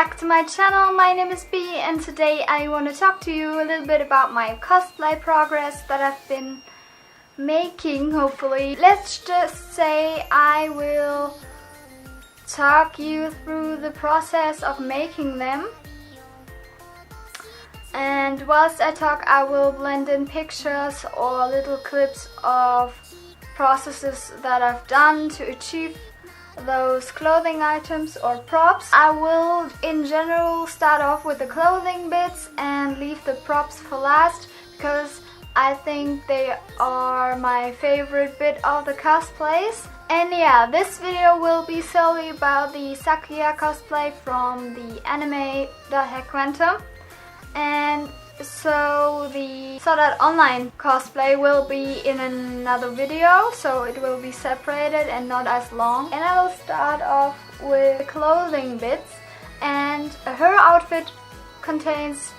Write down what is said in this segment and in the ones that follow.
back to my channel. My name is B and today I want to talk to you a little bit about my cosplay progress that I've been making, hopefully. Let's just say I will talk you through the process of making them. And whilst I talk, I will blend in pictures or little clips of processes that I've done to achieve those clothing items or props. I will in general start off with the clothing bits and leave the props for last because I think they are my favorite bit of the cosplays. And yeah, this video will be solely about the Sakuya cosplay from the anime Quantum. And so the Sword Art Online cosplay will be in another video, so it will be separated and not as long. And I will start off with the clothing bits, and her outfit contains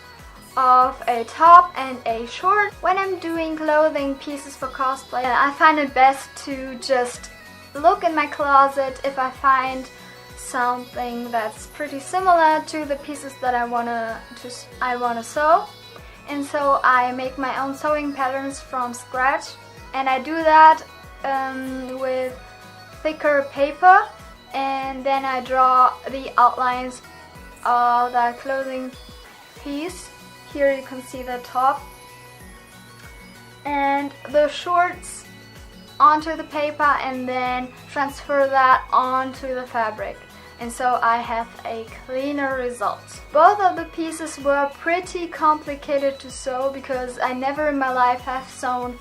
of a top and a short. When I'm doing clothing pieces for cosplay, I find it best to just look in my closet if I find something that's pretty similar to the pieces that I wanna sew. And so I make my own sewing patterns from scratch, and I do that with thicker paper, and then I draw the outlines of the clothing piece. Here you can see the top and the shorts onto the paper, and then transfer that onto the fabric. And so I have a cleaner result. Both of the pieces were pretty complicated to sew because I never in my life have sewn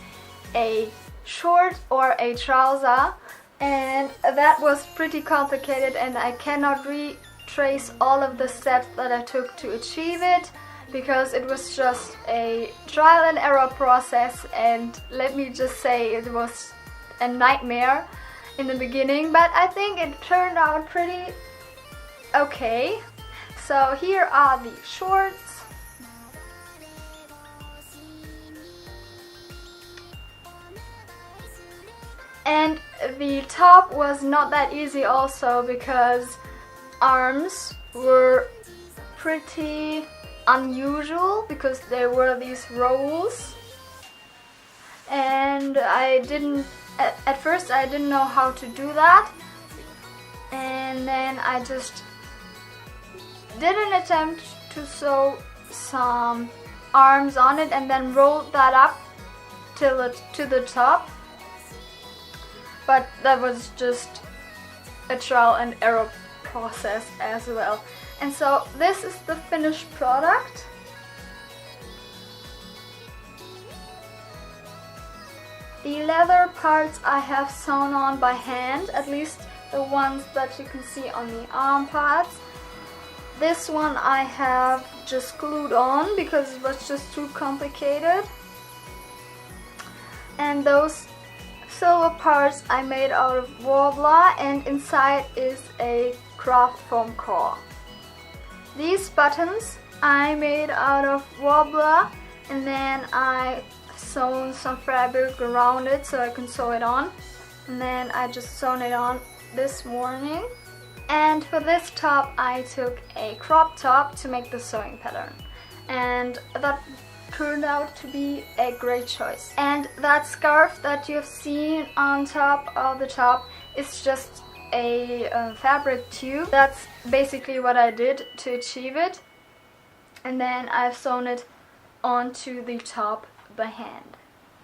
a short or a trouser, and that was pretty complicated, and I cannot retrace all of the steps that I took to achieve it because it was just a trial and error process, and let me just say it was a nightmare in the beginning, but I think it turned out pretty okay. So here are the shorts. And the top was not that easy also because arms were pretty unusual because there were these rolls, and at first I didn't know how to do that, and then I just did an attempt to sew some arms on it and then rolled that up to the top, but that was just a trial and error process as well. And so this is the finished product. The leather parts I have sewn on by hand, at least the ones that you can see on the arm parts. This one I have just glued on because it was just too complicated. And those silver parts I made out of Warbler, and inside is a craft foam core. These buttons I made out of Warbler, and then I sewn some fabric around it so I can sew it on. And then I just sewn it on this morning. And for this top I took a crop top to make the sewing pattern, and that turned out to be a great choice. And that scarf that you've seen on top of the top is just a fabric tube. That's basically what I did to achieve it, and then I've sewn it onto the top by hand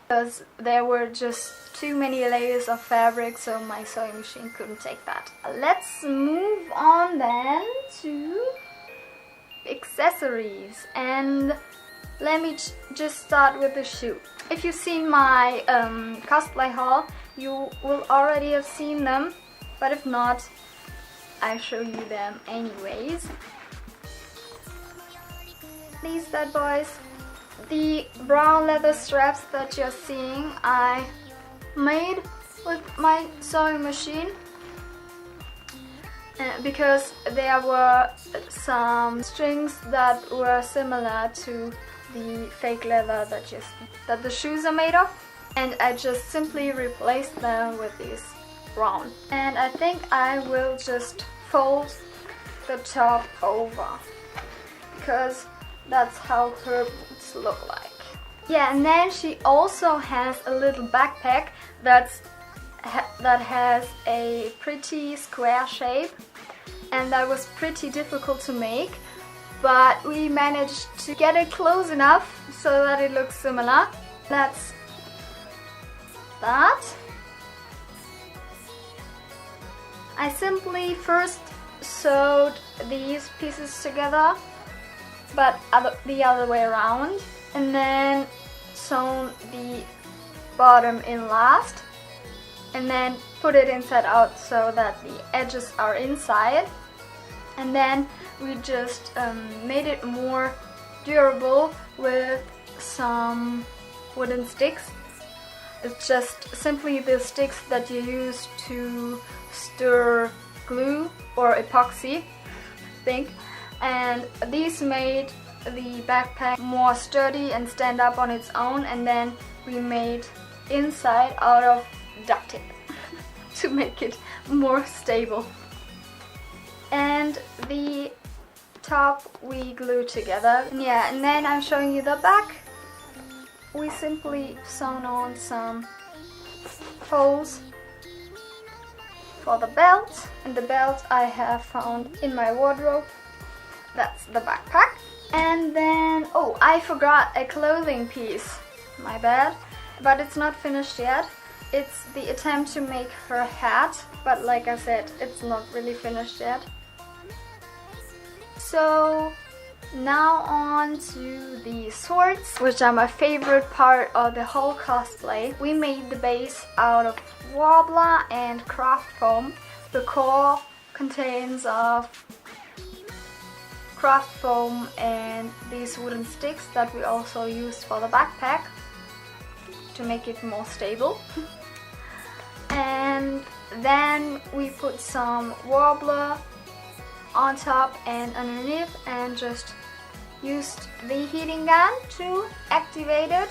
because there were just too many layers of fabric, so my sewing machine couldn't take that. Let's move on then to accessories, and let me just start with the shoe. If you've seen my cosplay haul, you will already have seen them, but if not, I show you them anyways. These bad boys. The brown leather straps that you're seeing I made with my sewing machine because there were some strings that were similar to the fake leather that the shoes are made of, and I just simply replaced them with these brown. And I think I will just fold the top over, because that's how her boots look like. Yeah, and then she also has a little backpack that has a pretty square shape, and that was pretty difficult to make, but we managed to get it close enough so that it looks similar. That's that. I simply first sewed these pieces together, but the other way around, and then sewn the bottom in last, and then put it inside out so that the edges are inside, and then we just made it more durable with some wooden sticks. It's just simply the sticks that you use to stir glue or epoxy, I think, and these made the backpack more sturdy and stand up on its own, and then we made inside out of duct tape to make it more stable. And the top we glue together. Yeah, and then I'm showing you the back. We simply sewn on some holes for the belt, and the belt I have found in my wardrobe. That's the backpack. And then, oh, I forgot a clothing piece, my bad, but it's not finished yet. It's the attempt to make her hat, but like I said, it's not really finished yet. So now on to the swords, which are my favorite part of the whole cosplay. We made the base out of Worbler and craft foam. The core contains of craft foam and these wooden sticks that we also used for the backpack to make it more stable. And then we put some Worbler on top and underneath, and just used the heating gun to activate it,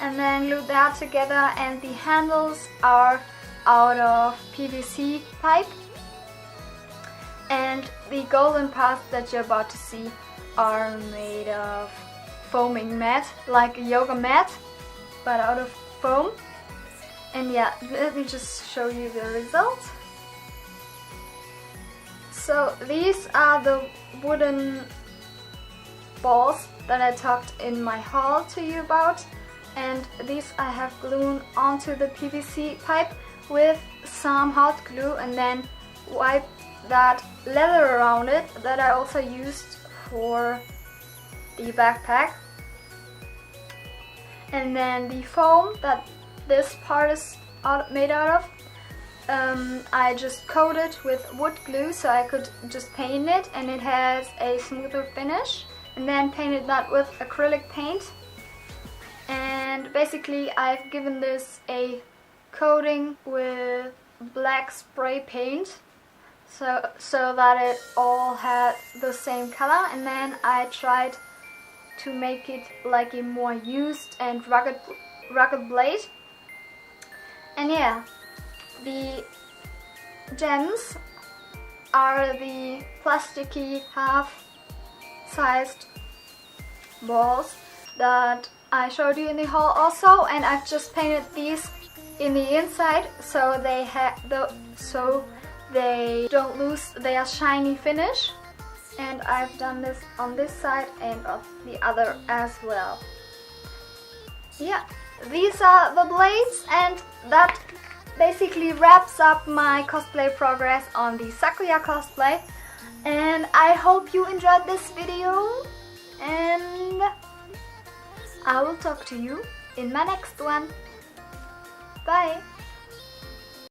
and then glued that together. And the handles are out of PVC pipe, and the golden parts that you're about to see are made of foaming mat, like a yoga mat, but out of foam. And yeah, let me just show you the result. So these are the wooden balls that I talked in my haul to you about, and these I have glued onto the PVC pipe with some hot glue, and then wipe that leather around it that I also used for the backpack. And then the foam that this part is made out of, I just coated with wood glue so I could just paint it, and it has a smoother finish, and then painted that with acrylic paint. And basically I've given this a coating with black spray paint so that it all had the same color, and then I tried to make it like a more used and rugged blade. And yeah, the gems are the plasticky half-sized balls that I showed you in the haul also, and I've just painted these in the inside so they don't lose their shiny finish, and I've done this on this side and on the other as well. Yeah, these are the blades, and that basically wraps up my cosplay progress on the Sakuya cosplay. And I hope you enjoyed this video, and I will talk to you in my next one. Bye!